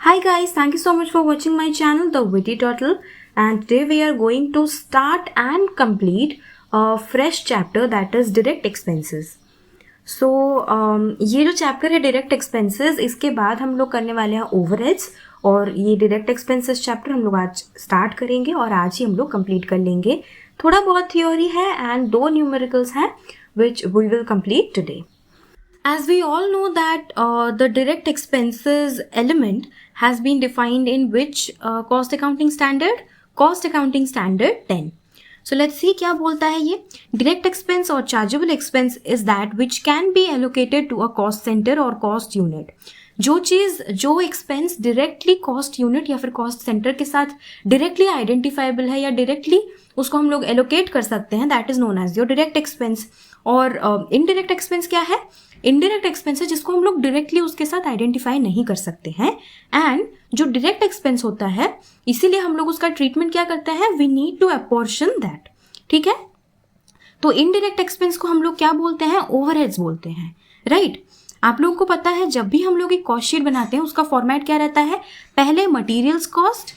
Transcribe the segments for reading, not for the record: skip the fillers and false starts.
Hi guys, thank you so much for watching my channel The Witty Turtle, and today we are going to start and complete a fresh chapter that is direct expenses. So ये जो chapter है direct expenses, इसके बाद हम लोग करने वाले हैं ओवरहेड्स, और ये डायरेक्ट एक्सपेंसेस चैप्टर हम लोग आज स्टार्ट करेंगे और आज ही हम लोग कंप्लीट कर लेंगे. थोड़ा बहुत थ्योरी है एंड 2 न्यूमेरिकल्स हैं which we will complete today. As we all know that the direct expenses element has been defined in which cost accounting standard? Cost accounting standard 10. So let's see क्या बोलता है ये. Direct expense or chargeable expense is that which can be allocated to a cost center or cost unit. जो expense directly cost unit या फिर cost centre के साथ directly identifiable है या डायरेक्टली उसको हम लोग एलोकेट कर सकते हैं, that is known as your direct expense. और इनडायरेक्ट एक्सपेंस क्या है? इनडायरेक्ट एक्सपेंस है जिसको हम लोग डायरेक्टली उसके साथ आइडेंटिफाई नहीं कर सकते हैं. एंड जो डायरेक्ट एक्सपेंस होता है, इसीलिए हम लोग उसका ट्रीटमेंट क्या करते हैं? We need to apportion that. ठीक है, तो इनडायरेक्ट एक्सपेंस को हम लोग क्या बोलते हैं? ओवरहेड्स बोलते हैं, राइट. आप लोगों को पता है जब भी हम लोग एक कॉस्ट शीट बनाते हैं उसका फॉर्मेट क्या रहता है? पहले मटेरियल्स कॉस्ट,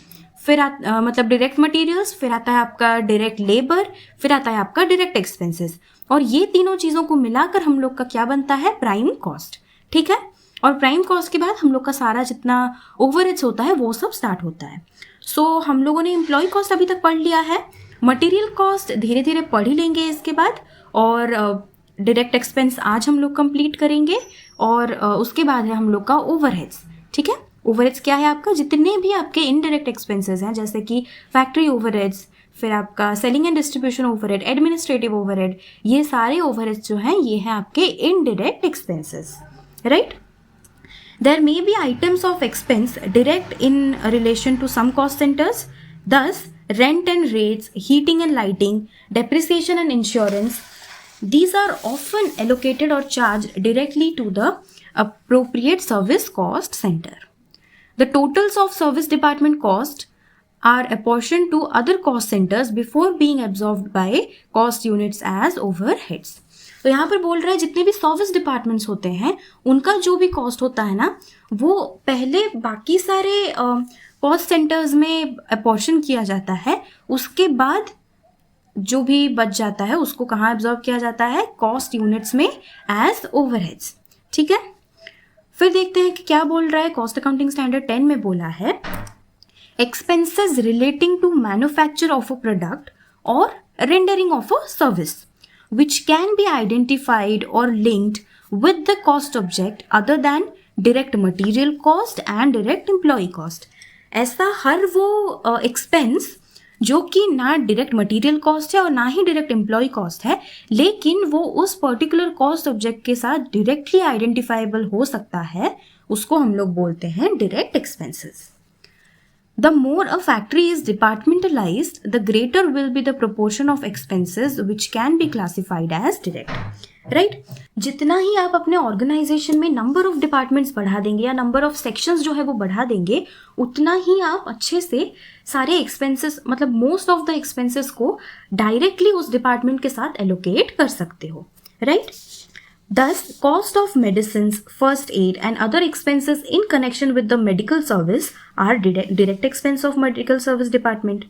फिर मतलब डायरेक्ट मटेरियल्स, फिर आता है आपका डायरेक्ट लेबर, फिर आता है आपका डायरेक्ट एक्सपेंसेस, और ये तीनों चीज़ों को मिलाकर हम लोग का क्या बनता है? Prime cost. ठीक है, और प्राइम कॉस्ट के बाद हम लोग का सारा जितना ओवरहेड्स होता है वो सब स्टार्ट होता है. सो हम लोगों ने एम्प्लॉय कॉस्ट अभी तक पढ़ लिया है, मटेरियल कॉस्ट धीरे धीरे पढ़ ही लेंगे इसके बाद, और डायरेक्ट एक्सपेंस आज हम लोग कंप्लीट करेंगे, और उसके बाद है हम लोग का ओवरहेड्स. ठीक है, ओवरहेड्स क्या है आपका? जितने भी आपके इनडायरेक्ट एक्सपेंसेस हैं, जैसे कि फैक्ट्री ओवरहेड्स, फिर आपका selling and distribution overhead, administrative overhead, ये सारे ओवरहेड्स जो हैं ये हैं आपके indirect expenses, right. There may be items of expense direct in relation to some cost centres, thus rent and rates, heating and lighting, depreciation and insurance, these are often allocated or charged directly to the appropriate service cost center. The totals of service department cost are apportioned to other cost centers before being absorbed by cost units as overheads. तो यहाँ पर बोल रहा है जितने भी service departments होते हैं उनका जो भी कॉस्ट होता है ना, वो पहले बाकी सारे कॉस्ट सेंटर्स में अपॉर्शन किया जाता है, उसके बाद जो भी बच जाता है उसको कहाँ एब्जॉर्ब किया जाता है? कॉस्ट यूनिट्स में एज ओवरहेड्स. ठीक है, फिर देखते हैं कि क्या बोल रहा है. कॉस्ट अकाउंटिंग स्टैंडर्ड 10 में बोला है expenses relating to manufacture of a product or rendering of a service which can be identified or linked with the cost object other than direct material cost and direct employee cost. ऐसा हर वो expense जो कि ना direct material cost है और ना ही direct employ cost है, लेकिन वो उस पर्टिकुलर कॉस्ट ऑब्जेक्ट के साथ डायरेक्टली आइडेंटिफाइबल हो सकता है, उसको हम लोग बोलते हैं direct expenses. The more a factory is departmentalized, the greater will be the proportion of expenses which can be classified as direct. Right? जितना ही आप अपने ऑर्गेनाइजेशन में नंबर ऑफ डिपार्टमेंट्स बढ़ा देंगे या नंबर ऑफ सेक्शंस जो है वो बढ़ा देंगे, उतना ही आप अच्छे से सारे एक्सपेंसेस, मतलब मोस्ट ऑफ द एक्सपेंसेस को डायरेक्टली उस डिपार्टमेंट के साथ एलोकेट कर सकते हो. Right? Thus, cost of medicines, first aid and other expenses in connection with the medical service are direct expense of medical service department.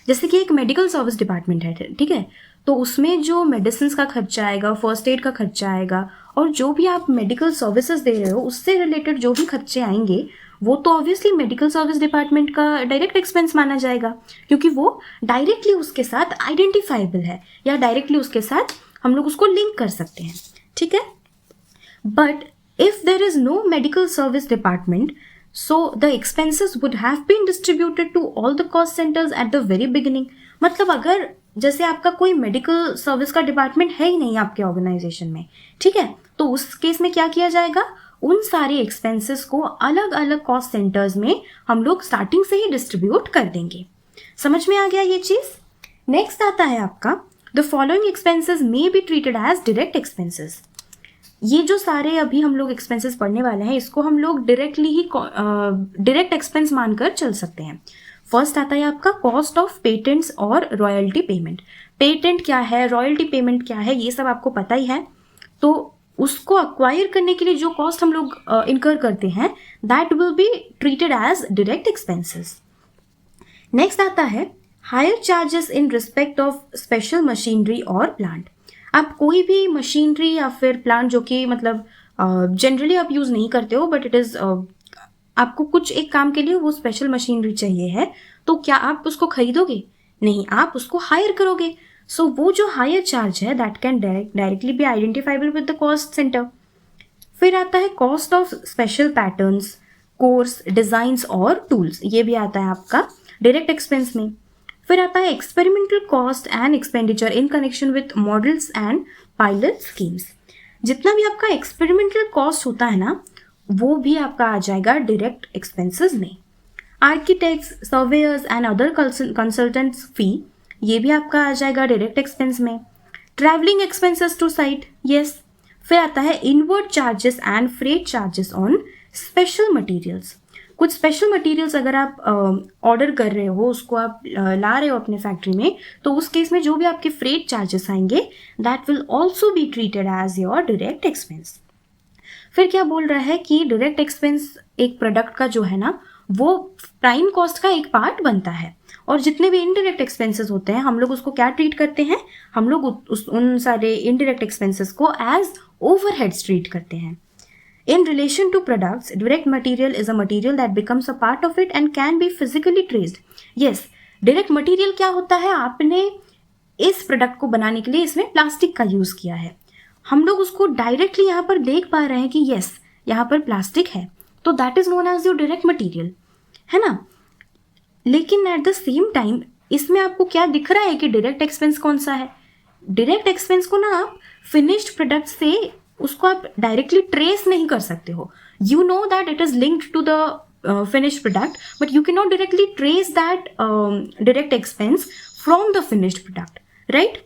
जैसे कि एक मेडिकल सर्विस डिपार्टमेंट है, ठीक है, तो उसमें जो मेडिसिन का खर्चा आएगा, फर्स्ट एड का खर्चा आएगा, और जो भी आप मेडिकल सर्विसेज दे रहे हो उससे रिलेटेड जो भी खर्चे आएंगे वो तो ऑब्वियसली मेडिकल सर्विस डिपार्टमेंट का डायरेक्ट एक्सपेंस माना जाएगा, क्योंकि वो डायरेक्टली उसके साथ आइडेंटिफाइबल है या डायरेक्टली उसके साथ हम लोग उसको लिंक कर सकते हैं. ठीक है, but if there is no medical service department, so the expenses would have been distributed to all the cost centres at the very beginning. मतलब अगर जैसे आपका कोई मेडिकल सर्विस का डिपार्टमेंट है ही नहीं आपके ऑर्गेनाइजेशन में, ठीक है, तो उस केस में क्या किया जाएगा? उन सारे एक्सपेंसेस को अलग अलग कॉस्ट सेंटर्स में हम लोग स्टार्टिंग से ही डिस्ट्रीब्यूट कर देंगे. समझ में आ गया ये चीज? नेक्स्ट आता है आपका the following expenses may be treated as direct expenses. ये जो सारे अभी हम लोग एक्सपेंसेस पढ़ने वाले हैं इसको हम लोग डायरेक्टली ही डायरेक्ट एक्सपेंस मानकर चल सकते हैं. फर्स्ट आता है आपका कॉस्ट ऑफ पेटेंट्स और रॉयल्टी पेमेंट. पेटेंट क्या है, रॉयल्टी पेमेंट क्या है, ये सब आपको पता ही है. तो उसको अक्वायर करने के लिए जो कॉस्ट हम लोग इनकर करते हैं, that will be treated as direct expenses. Next आता है hire charges in respect of special machinery और प्लांट। आप कोई भी मशीनरी या फिर प्लांट जो कि मतलब जनरली आप यूज़ नहीं करते हो, बट इट इज़ आपको कुछ एक काम के लिए वो स्पेशल मशीनरी चाहिए है, तो क्या आप उसको खरीदोगे? नहीं, आप उसको हायर करोगे। सो वो जो हायर चार्ज है that can directly be identifiable with the cost centre. फिर आता है cost of special patterns, cores, designs और टूल्स, ये भी आता है आपका डायरेक्ट एक्सपेंस में। फिर आता है experimental cost and expenditure in connection with models and pilot schemes. जितना भी आपका एक्सपेरिमेंटल कॉस्ट होता है ना, वो भी आपका आ जाएगा डायरेक्ट एक्सपेंसेस में। Architects, surveyors and other consultants fee, ये भी आपका आ जाएगा डायरेक्ट एक्सपेंस में। Travelling expenses to site, yes. फिर आता है inward charges and freight charges on special materials. कुछ स्पेशल मटेरियल्स अगर आप ऑर्डर कर रहे हो, उसको आप ला रहे हो अपने फैक्ट्री में, तो उस केस में जो भी आपके फ्रेट चार्जेस आएंगे that will also be treated as your direct expense. फिर क्या बोल रहा है कि डायरेक्ट एक्सपेंस एक प्रोडक्ट का जो है ना, वो प्राइम कॉस्ट का एक पार्ट बनता है, और जितने भी इनडायरेक्ट एक्सपेंसेस होते हैं हम लोग उसको क्या ट्रीट करते हैं, हम लोग उन सारे इनडायरेक्ट एक्सपेंसेस को एज ओवरहेड्स ट्रीट करते हैं। In relation to products, direct material is a material that becomes a part of it and can be physically traced. Yes, direct material क्या होता है, आपने इस प्रोडक्ट को बनाने के लिए इसमें प्लास्टिक का यूज़ किया है, हम लोग उसको डायरेक्टली यहाँ पर देख पा रहे हैं कि यस यहाँ पर प्लास्टिक है, तो that is known as your direct material, है ना। लेकिन एट द सेम टाइम इसमें आपको क्या दिख रहा है कि डायरेक्ट एक्सपेंस कौन सा है? डायरेक्ट एक्सपेंस को ना आप फिनिश्ड प्रोडक्ट से उसको आप डायरेक्टली ट्रेस नहीं कर सकते हो। You know that it is linked to the finished product, but you can not directly trace that direct expense from the finished product, right.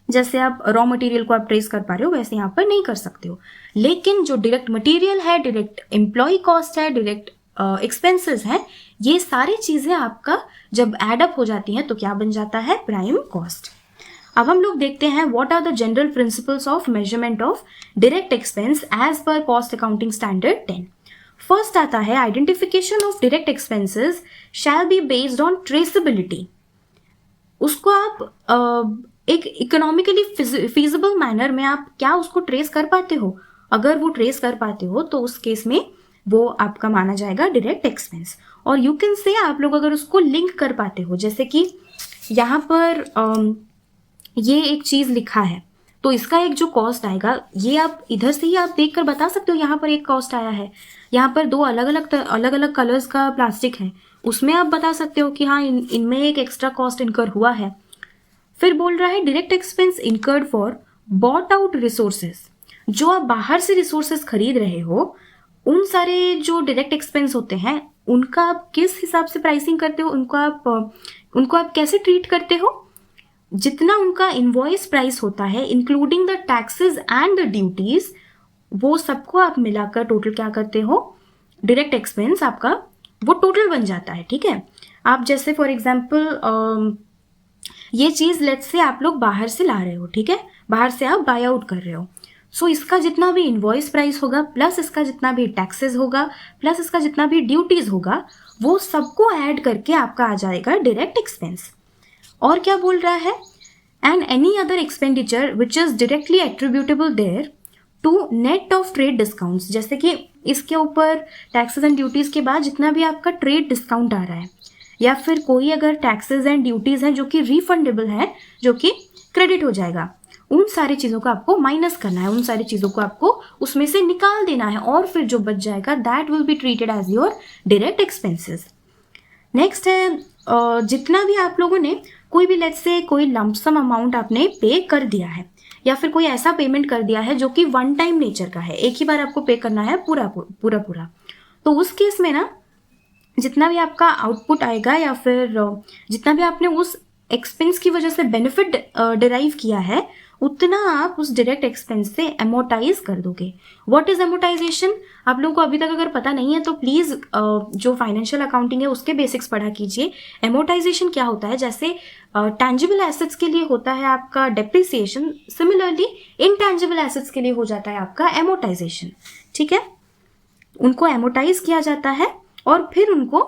जैसे आप रॉ मटेरियल को आप ट्रेस कर पा रहे हो, वैसे यहाँ पर नहीं कर सकते हो। लेकिन जो डायरेक्ट मटेरियल है, डायरेक्ट एम्प्लॉय कॉस्ट है, डायरेक्ट एक्सपेंसेस है, ये सारी चीज़ें आपका जब एडअप हो जाती हैं तो क्या बन जाता है? Prime cost. अब हम लोग देखते हैं what are the general principles of measurement of direct expense as per cost accounting standard 10। First आता है identification of direct expenses shall be based on traceability. उसको आप एक इकोनॉमिकली फीजिबल मैनर में आप क्या उसको ट्रेस कर पाते हो? अगर वो ट्रेस कर पाते हो तो उस केस में वो आपका माना जाएगा डायरेक्ट एक्सपेंस। और यू कैन से आप लोग अगर उसको लिंक कर पाते हो, जैसे कि यहाँ पर ये एक चीज़ लिखा है तो इसका एक जो कॉस्ट आएगा, ये आप इधर से ही आप देख कर बता सकते हो यहाँ पर एक कॉस्ट आया है, यहाँ पर दो अलग अलग कलर्स का प्लास्टिक है, उसमें आप बता सकते हो कि हाँ इनमें एक एक्स्ट्रा कॉस्ट इनकर हुआ है। फिर बोल रहा है direct expense incurred for bought out resources. जो आप बाहर से रिसोर्सेज खरीद रहे हो, उन सारे जो डायरेक्ट एक्सपेंस होते हैं उनका आप किस हिसाब से प्राइसिंग करते हो, उनको आप कैसे ट्रीट करते हो? जितना उनका इनवॉइस प्राइस होता है including the taxes and the duties, वो सबको आप मिलाकर टोटल क्या करते हो? डायरेक्ट एक्सपेंस आपका वो टोटल बन जाता है, ठीक है। आप जैसे फॉर एग्जांपल ये चीज़ लेट्स से आप लोग बाहर से ला रहे हो, ठीक है, बाहर से आप बाय आउट कर रहे हो, सो इसका जितना भी इनवॉइस प्राइस होगा प्लस इसका जितना भी टैक्सेस होगा प्लस इसका जितना भी ड्यूटीज होगा, वो सबको ऐड करके आपका आ जाएगा डायरेक्ट एक्सपेंस। और क्या बोल रहा है? And any other expenditure which is directly attributable there to net of trade discounts. जैसे कि इसके ऊपर टैक्सेस एंड ड्यूटीज़ के बाद जितना भी आपका ट्रेड डिस्काउंट आ रहा है, या फिर कोई अगर टैक्सेस एंड ड्यूटीज़ हैं जो कि रिफंडेबल है, जो कि क्रेडिट हो जाएगा, उन सारी चीज़ों को आपको माइनस करना है, उन सारी चीज़ों को आपको उसमें से निकाल देना है, और फिर जो बच जाएगा that will be treated as your direct expenses. Next है जितना भी आप लोगों ने कोई भी लेट्स से कोई लमसम अमाउंट आपने पे कर दिया है, या फिर कोई ऐसा पेमेंट कर दिया है जो कि वन टाइम नेचर का है, एक ही बार आपको पे करना है पूरा, तो उस केस में ना जितना भी आपका आउटपुट आएगा या फिर जितना भी आपने उस एक्सपेंस की वजह से बेनिफिट डिराइव किया है, उतना आप उस डायरेक्ट एक्सपेंस से एमोटाइज कर दोगे। What is amortization? आप लोगों को अभी तक अगर पता नहीं है तो प्लीज जो फाइनेंशियल अकाउंटिंग है उसके बेसिक्स पढ़ा कीजिए। एमोटाइजेशन क्या होता है? जैसे टैंजिबल एसेट्स के लिए होता है आपका डेप्रिसिएशन, सिमिलरली इनटैंजिबल एसेट्स के लिए हो जाता है आपका एमोटाइजेशन। ठीक है, उनको एमोटाइज किया जाता है और फिर उनको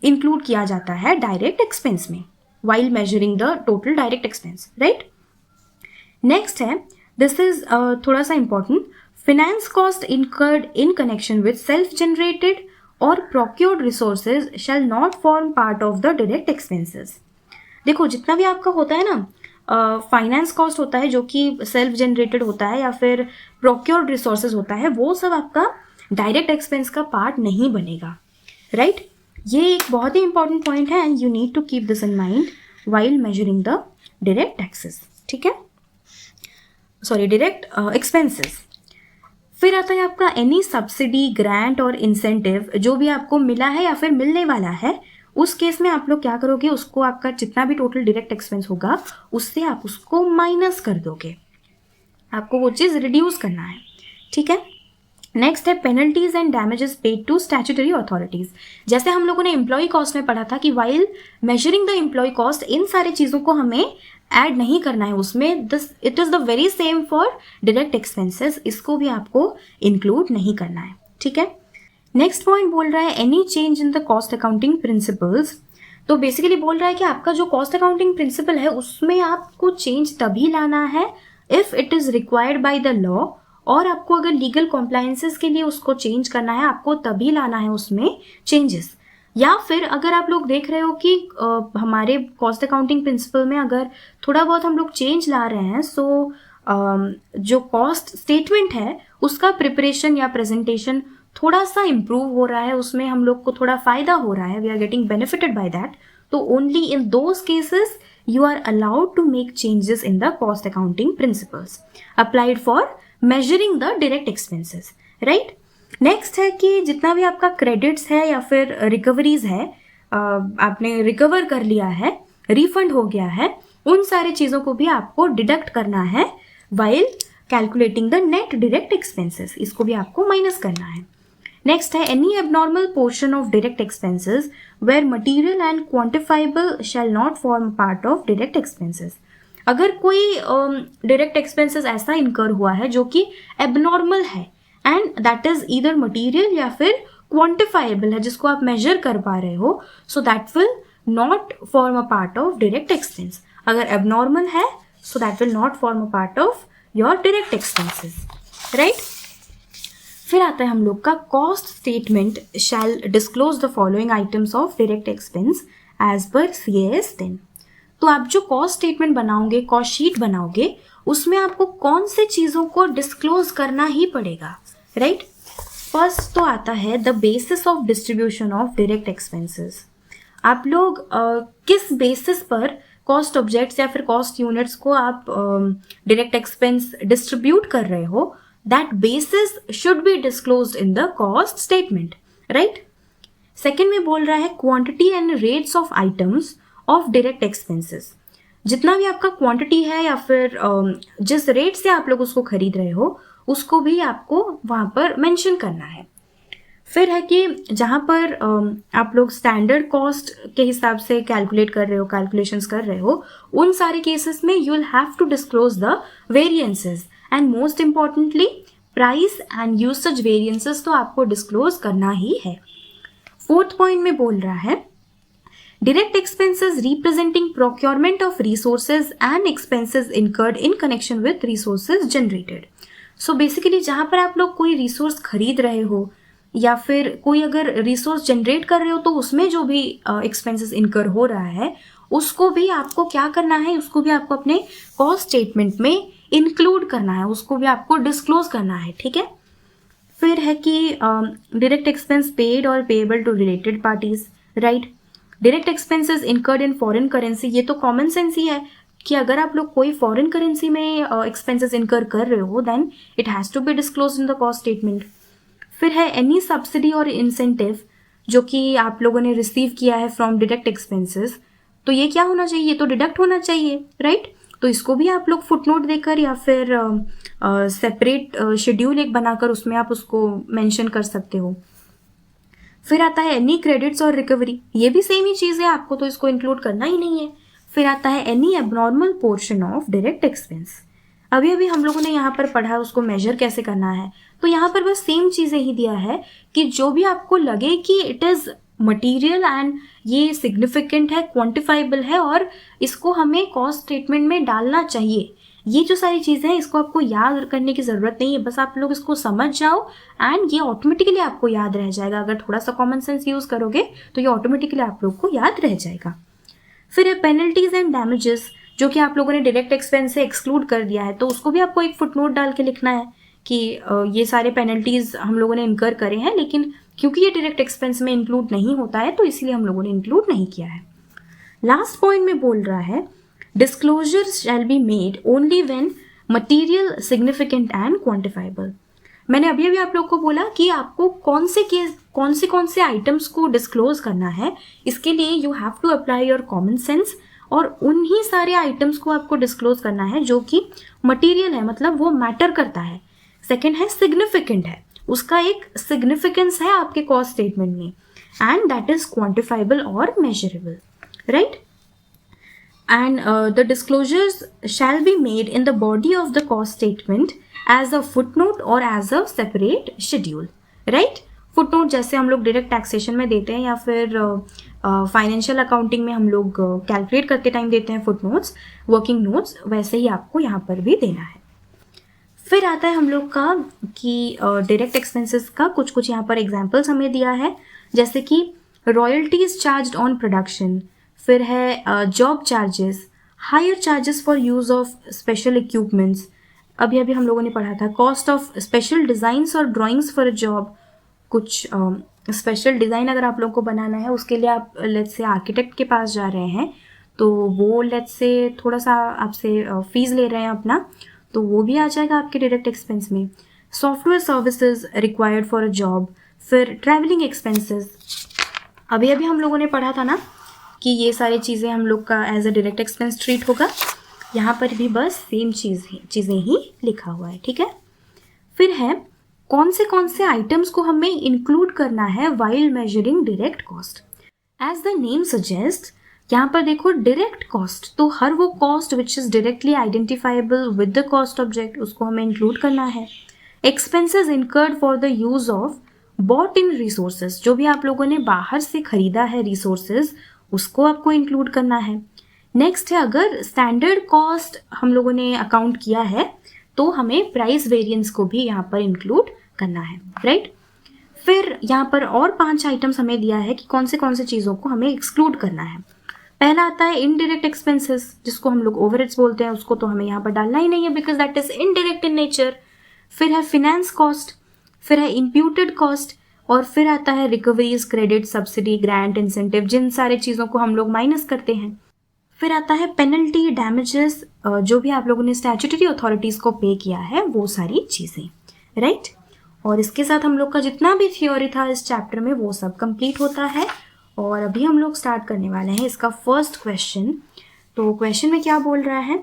इंक्लूड किया जाता है डायरेक्ट एक्सपेंस में while measuring the total direct expense, right? Next है, दिस इज थोड़ा सा important, finance cost incurred in connection with self generated और procured resources shall not form part of the direct expenses. देखो जितना भी आपका होता है ना फाइनेंस कॉस्ट होता है जो कि सेल्फ जनरेटेड होता है या फिर प्रोक्योर्ड रिसोर्सेज होता है, वो सब आपका डायरेक्ट एक्सपेंस का पार्ट नहीं बनेगा, राइट? ये एक बहुत ही इंपॉर्टेंट पॉइंट है and you need to keep this in mind while measuring the direct taxes. ठीक है, सॉरी डायरेक्ट एक्सपेंसेस। फिर आता है आपका एनी सब्सिडी, ग्रांट और इंसेंटिव जो भी आपको मिला है या फिर मिलने वाला है, उस केस में आप लोग क्या करोगे, उसको आपका जितना भी टोटल डायरेक्ट एक्सपेंस होगा उससे आप उसको माइनस कर दोगे, आपको वो चीज़ रिड्यूस करना है। ठीक है, नेक्स्ट है penalties and damages paid to statutory authorities. जैसे हम लोगों ने एम्प्लॉय कॉस्ट में पढ़ा था कि while measuring the employee cost इन सारी चीज़ों को हमें ऐड नहीं करना है उसमें, this it is the very same for direct expenses, इसको भी आपको इंक्लूड नहीं करना है। ठीक है, नेक्स्ट पॉइंट बोल रहा है any change in the cost accounting principles. तो बेसिकली बोल रहा है कि आपका जो कॉस्ट अकाउंटिंग प्रिंसिपल है उसमें आपको चेंज तभी लाना है if it is required by the law, और आपको अगर लीगल कॉम्प्लायंसेस के लिए उसको चेंज करना है आपको तभी लाना है उसमें चेंजेस। या फिर अगर आप लोग देख रहे हो कि हमारे कॉस्ट अकाउंटिंग प्रिंसिपल में अगर थोड़ा बहुत हम लोग चेंज ला रहे हैं, सो जो कॉस्ट स्टेटमेंट है उसका प्रिपरेशन या प्रेजेंटेशन थोड़ा सा इम्प्रूव हो रहा है, उसमें हम लोग को थोड़ा फायदा हो रहा है, we are getting benefited by that, तो only in those cases you are allowed to make changes in the cost accounting principles applied for measuring the direct expenses, right? Next है कि जितना भी आपका क्रेडिट्स है या फिर रिकवरीज है, आपने रिकवर कर लिया है, रिफंड हो गया है, उन सारी चीज़ों को भी आपको डिडक्ट करना है while calculating the net direct expenses, इसको भी आपको माइनस करना है। नेक्स्ट है any abnormal portion of direct expenses where material and quantifiable shall not form part of direct expenses. अगर कोई डायरेक्ट एक्सपेंसेस ऐसा इनकर हुआ है जो कि एबनॉर्मल है and that is either material या फिर क्वांटिफाइबल है, जिसको आप मेजर कर पा रहे हो, so that will not form a part of direct expense. अगर एबनॉर्मल है so that will not form a part of your direct expenses, right? फिर आता है हम लोग का cost statement shall disclose the following items of direct expense as per CAS 10। तो आप जो कॉस्ट स्टेटमेंट बनाओगे, कॉस्ट शीट बनाओगे, उसमें आपको कौन से चीज़ों को डिस्क्लोज करना ही पड़ेगा, राइट? फर्स्ट तो आता है the basis of distribution of direct expenses. आप लोग किस बेसिस पर कॉस्ट ऑब्जेक्ट्स या फिर कॉस्ट यूनिट्स को आप डायरेक्ट एक्सपेंस डिस्ट्रीब्यूट कर रहे हो, that basis should be disclosed in the cost statement, right? Second में बोल रहा है quantity and rates of items of direct expenses. जितना भी आपका क्वांटिटी है या फिर जिस रेट से आप लोग उसको खरीद रहे हो उसको भी आपको वहाँ पर मेंशन करना है। फिर है कि जहाँ पर आप लोग स्टैंडर्ड कॉस्ट के हिसाब से कैलकुलेट कर रहे हो, कैलकुलेशंस कर रहे हो, उन सारे केसेस में you will have to disclose the variances and most importantly price and usage variances तो आपको डिस्क्लोज करना ही है। फोर्थ पॉइंट में बोल रहा है direct expenses representing procurement of resources and expenses incurred in connection with resources generated. So basically जहाँ पर आप लोग कोई रिसोर्स खरीद रहे हो या फिर कोई अगर रिसोर्स जनरेट कर रहे हो तो उसमें जो भी एक्सपेंसेस इनकर हो रहा है उसको भी आपको क्या करना है, उसको भी आपको अपने कॉस्ट स्टेटमेंट में इंक्लूड करना है, उसको भी आपको डिस्क्लोज करना है, ठीक है? फिर है कि डायरेक्ट एक्सपेंस पेड और payable to related parties, right? Direct expenses incurred in foreign currency, ये तो कॉमन सेंस ही है कि अगर आप लोग कोई फॉरेन करेंसी में एक्सपेंसेस इनकर कर रहे हो then it has to be disclose in the cost statement. फिर है एनी सब्सिडी और इंसेंटिव जो कि आप लोगों ने रिसीव किया है फ्रॉम डायरेक्ट एक्सपेंसेस, तो ये क्या होना चाहिए, ये तो डिडक्ट होना चाहिए, राइट? तो इसको भी आप लोग फुटनोट देकर या फिर सेपरेट शेड्यूल एक बनाकर उसमें आप उसको मेंशन कर सकते हो। फिर आता है एनी क्रेडिट्स और रिकवरी, ये भी सेम ही चीज़ है, आपको तो इसको इंक्लूड करना ही नहीं है। फिर आता है any abnormal portion of direct expense, अभी अभी हम लोगों ने यहाँ पर पढ़ा उसको मेजर कैसे करना है, तो यहाँ पर बस सेम चीज़ें ही दिया है कि जो भी आपको लगे कि इट इज़ मटीरियल एंड ये सिग्निफिकेंट है, क्वांटिफाइबल है और इसको हमें कॉस्ट स्टेटमेंट में डालना चाहिए, ये जो सारी चीज़ें हैं इसको आपको याद करने की ज़रूरत नहीं है, बस आप लोग इसको समझ जाओ एंड ये ऑटोमेटिकली आपको याद रह जाएगा। अगर थोड़ा सा कॉमन सेंस यूज़ करोगे तो ये ऑटोमेटिकली आप लोग को याद रह जाएगा। फिर है पेनल्टीज एंड डैमेजेस, जो कि आप लोगों ने डायरेक्ट एक्सपेंस से एक्सक्लूड कर दिया है, तो उसको भी आपको एक फुटनोट डाल के लिखना है कि ये सारे पेनल्टीज हम लोगों ने इनकर करे हैं, लेकिन क्योंकि ये डायरेक्ट एक्सपेंस में इंक्लूड नहीं होता है तो इसलिए हम लोगों ने इंक्लूड नहीं किया है। लास्ट पॉइंट में बोल रहा है disclosures shall be made only when material significant and quantifiable. मैंने अभी अभी आप लोग को बोला कि आपको कौन से आइटम्स को डिस्क्लोज करना है, इसके लिए you have to apply your common sense और उन्हीं सारे आइटम्स को आपको डिस्क्लोज करना है जो कि मटेरियल है, मतलब वो मैटर करता है। सेकंड है सिग्निफिकेंट है, उसका एक सिग्निफिकेंस है आपके कॉस्ट स्टेटमेंट में, एंड दैट इज क्वांटिफाइबल और measurable, right. And the disclosures shall be made in the body of the cost statement as a footnote or as a separate schedule, right? footnote जैसे हम लोग direct taxation में देते हैं या फिर financial accounting में हम लोग कैलकुलेट करते टाइम देते हैं फुटनोट्स, वर्किंग नोट्स, वैसे ही आपको यहाँ पर भी देना है। फिर आता है हम लोग का कि डायरेक्ट एक्सपेंसेस का कुछ यहाँ पर एग्जाम्पल्स हमें दिया है, जैसे कि रॉयल्टीज चार्ज्ड ऑन प्रोडक्शन, फिर है job charges, higher charges for use of special equipments, अभी अभी हम लोगों ने पढ़ा था कॉस्ट ऑफ स्पेशल डिज़ाइंस और ड्राइंग्स फॉर अ जॉब, कुछ स्पेशल डिज़ाइन अगर आप लोग को बनाना है उसके लिए आप लेट्स से आर्किटेक्ट के पास जा रहे हैं तो वो लेट्स से थोड़ा सा आपसे फीस ले रहे हैं अपना, तो वो भी आ जाएगा आपके डायरेक्ट एक्सपेंस में। Software services required for a job, फिर ट्रैवलिंग एक्सपेंसेस, अभी अभी हम लोगों ने पढ़ा था ना कि ये सारी चीज़ें हम लोग का as a direct expense treat होगा, यहाँ पर भी बस सेम चीज़ें ही लिखा हुआ है, ठीक है। फिर है कौन से आइटम्स को हमें इंक्लूड करना है while measuring direct cost. As the name suggest, यहाँ पर देखो डायरेक्ट कॉस्ट, तो हर वो cost which is directly identifiable with the cost object उसको हमें इंक्लूड करना है। Expenses incurred for the use of bought in resources, जो भी आप लोगों ने बाहर से खरीदा है रिसोर्सेज उसको आपको इंक्लूड करना है। नेक्स्ट है अगर स्टैंडर्ड कॉस्ट हम लोगों ने अकाउंट किया है तो हमें प्राइस वेरिएंस को भी यहाँ पर इंक्लूड करना है, राइट। फिर यहाँ पर और 5 आइटम्स हमें दिया है कि कौन से चीज़ों को हमें एक्सक्लूड करना है। पहला आता है इनडायरेक्ट एक्सपेंसेस, जिसको हम लोग ओवरहेड्स बोलते हैं, उसको तो हमें यहाँ पर डालना ही नहीं है because that is indirect in nature. फिर है फिनेंस कॉस्ट, फिर है इम्प्यूटेड कॉस्ट, और फिर आता है recoveries, credit, subsidy, grant, incentive, जिन सारे चीज़ों को हम लोग माइनस करते हैं। फिर आता है पेनल्टी, डैमेजेस, जो भी आप लोगों ने स्टैट्यूटरी अथॉरिटीज़ को पे किया है वो सारी चीज़ें, राइट। और इसके साथ हम लोग का जितना भी थ्योरी था इस चैप्टर में वो सब कंप्लीट होता है। और अभी हम लोग स्टार्ट करने वाले हैं इसका फर्स्ट क्वेश्चन। तो क्वेश्चन में क्या बोल रहा है,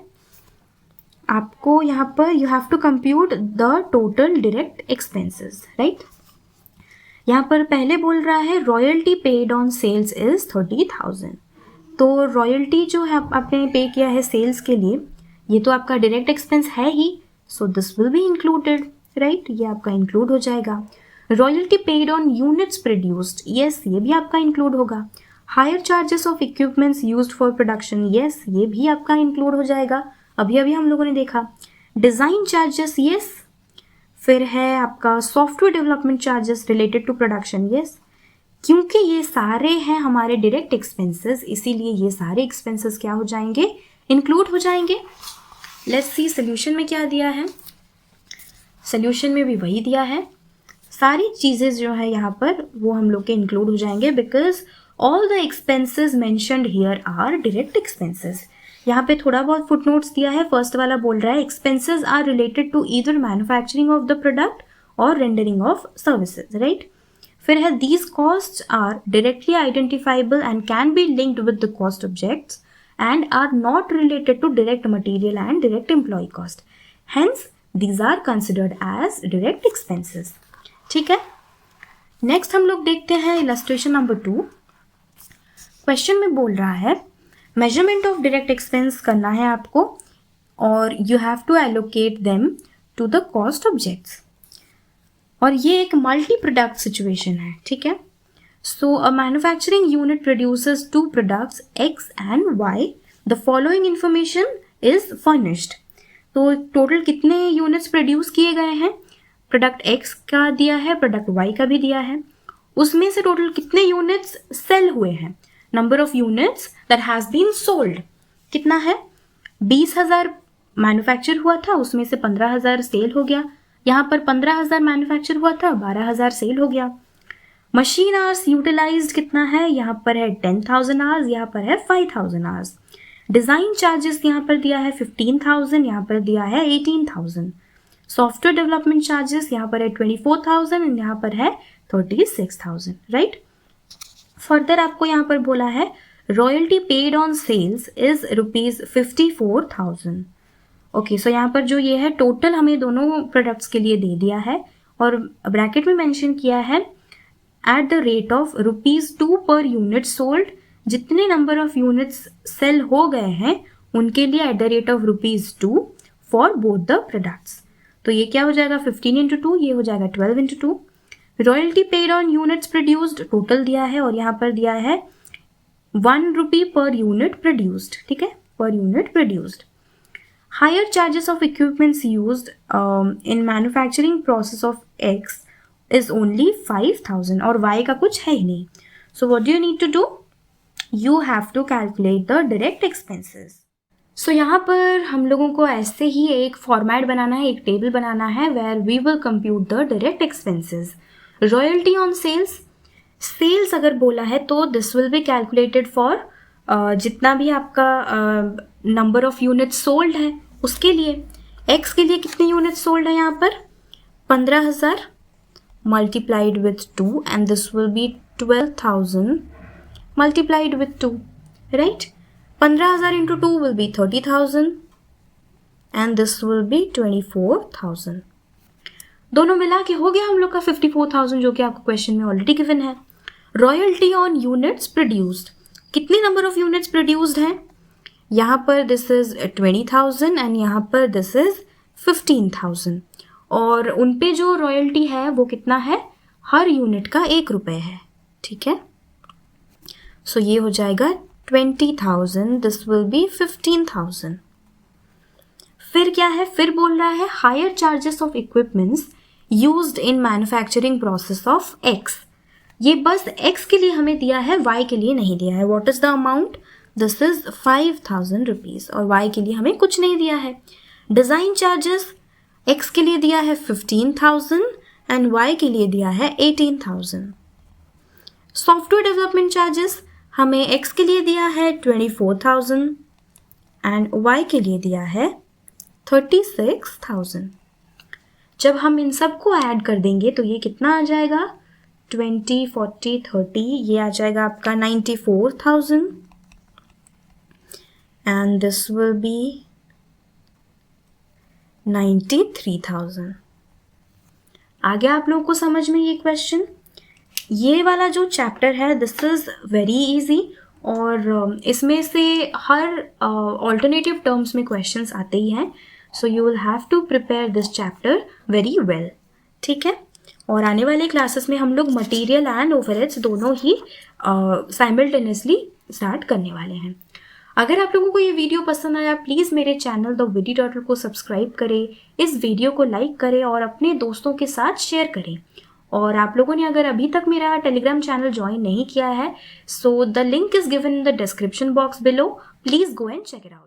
आपको यहाँ पर you have to compute the total direct expenses, right. यहाँ पर पहले बोल रहा है royalty paid on sales is 30,000, तो रॉयल्टी जो है आपने पे किया है सेल्स के लिए ये तो आपका डायरेक्ट एक्सपेंस है ही, so this will be included, right, ये आपका इंक्लूड हो जाएगा। Royalty paid on units produced, yes, ये भी आपका इंक्लूड होगा। Hire charges of equipments used for production, yes, ये भी आपका इंक्लूड हो जाएगा, अभी अभी हम लोगों ने देखा। Design charges, yes. फिर है आपका software development charges related to production, yes, क्योंकि ये सारे हैं हमारे डायरेक्ट एक्सपेंसेस इसीलिए ये सारे एक्सपेंसेस क्या हो जाएंगे, इंक्लूड हो जाएंगे। लेट्स सी सोल्यूशन में क्या दिया है, सोल्यूशन में भी वही दिया है, सारी चीज़ें जो है यहाँ पर वो हम लोग के इंक्लूड हो जाएंगे because all the expenses mentioned here are direct expenses. यहाँ पे थोड़ा बहुत फुटनोट्स दिया है, फर्स्ट वाला बोल रहा है expenses are related to either manufacturing of the product और रेंडरिंग ऑफ सर्विसेज, राइट। फिर है these costs are directly identifiable and can be linked with the cost objects and are not related to direct material and direct employee cost. Hence, these are considered as direct expenses. ठीक है. Next हम लोग देखते हैं illustration number 2. Question में बोल रहा है मेजरमेंट ऑफ डायरेक्ट एक्सपेंस करना है आपको और you have to allocate them to the cost objects. और ये एक मल्टी प्रोडक्ट सिचुएशन है. ठीक है. So a manufacturing unit produces 2 products X and Y. The following information is furnished. तो टोटल कितने यूनिट्स प्रोड्यूस किए गए हैं? प्रोडक्ट X का दिया है, प्रोडक्ट Y का भी दिया है. उसमें से टोटल कितने यूनिट्स सेल हुए हैं? Number of units that has been sold कितना है? 20,000 मैन्युफैक्चर हुआ था, उसमें से 15,000 सेल हो गया. यहाँ पर 15,000 मैन्युफैक्चर हुआ था, 12,000 सेल हो गया. मशीन आवर्स यूटिलाइज्ड कितना है? यहाँ पर है 10,000 आवर्स, यहाँ पर है 5,000 आवर्स. डिज़ाइन चार्जेस यहाँ पर दिया है 15,000, यहाँ पर दिया है 18,000. सॉफ्टवेयर डेवलपमेंट चार्जेस यहाँ पर है 24,000 एंड यहाँ पर है 36,000. राइट. फर्दर आपको यहाँ पर बोला है royalty paid on sales is ₹54,000. Okay, so यहाँ पर जो ये है टोटल हमें दोनों प्रोडक्ट्स के लिए दे दिया है और ब्रैकेट में मेंशन किया है at the rate of ₹2 per unit sold. जितने नंबर ऑफ यूनिट्स सेल हो गए हैं उनके लिए at the rate of ₹2 for both the products. तो ये क्या हो जाएगा? 15 × 2, ये हो जाएगा 12 × 2. Royalty paid on units produced total दिया है और यहाँ पर दिया है ₹1 पर यूनिट प्रोड्यूस्ड. ठीक है, per unit produced. Hire charges of equipments used in manufacturing process of X is only 5,000 और Y का कुछ है ही नहीं. So what do you need to do? You have to calculate the direct expenses. So यहाँ पर हम लोगों को ऐसे ही एक फॉर्मेट बनाना है, एक टेबल बनाना है where we will compute the direct expenses. Royalty on sales, sales अगर बोला है तो this will be calculated for जितना भी आपका नंबर ऑफ यूनिट्स सोल्ड है उसके लिए. X के लिए कितने यूनिट्स सोल्ड है यहाँ पर? 15,000 multiplied with 2 and this will B 12,000 multiplied with 2. Right. 15,000 into 2 will be 30,000 and this will be 24,000. दोनों मिला के हो गया हम लोग का 54,000 जो कि आपको क्वेश्चन में ऑलरेडी गिवन है. रॉयल्टी ऑन यूनिट्स प्रोड्यूस्ड, कितने नंबर ऑफ यूनिट्स प्रोड्यूस्ड हैं? यहाँ पर दिस इज 20,000 एंड यहाँ पर दिस इज 15,000 और उन पे जो रॉयल्टी है वो कितना है? हर यूनिट का ₹1 है. ठीक है. सो ये हो जाएगा 20,000, दिस विल बी 15,000. फिर क्या है? फिर बोल रहा है hire charges of equipments used in manufacturing process of X. ये बस X के लिए हमें दिया है, Y के लिए नहीं दिया है. What is the amount? This is ₹5,000 और Y के लिए हमें कुछ नहीं दिया है. डिज़ाइन चार्जेस X के लिए दिया है 15,000 एंड Y के लिए दिया है 18,000. सॉफ्टवेयर डेवलपमेंट चार्जेस हमें X के लिए दिया है 24,000 एंड Y के लिए दिया है 36,000. जब हम इन सब को ऐड कर देंगे तो ये कितना आ जाएगा? 20, 40, 30, ये आ जाएगा आपका 94,000 एंड दिस विल बी 93,000. आ गया आप लोगों को समझ में ये क्वेश्चन? ये वाला जो चैप्टर है दिस इज़ वेरी इजी और इसमें से हर ऑल्टरनेटिव टर्म्स में क्वेश्चंस आते ही हैं. So you will have to prepare this chapter very well. ठीक है. और आने वाले क्लासेस में हम लोग मटेरियल एंड ओवरहेड्स दोनों ही साइमल्टेनियसली स्टार्ट करने वाले हैं. अगर आप लोगों को ये वीडियो पसंद आया प्लीज़ मेरे चैनल द विटी टॉटल को सब्सक्राइब करें, इस वीडियो को लाइक करें और अपने दोस्तों के साथ शेयर करें. और आप लोगों ने अगर अभी तक मेरा टेलीग्राम चैनल ज्वाइन नहीं किया है so the link is given in the description box below. Please go and check it out.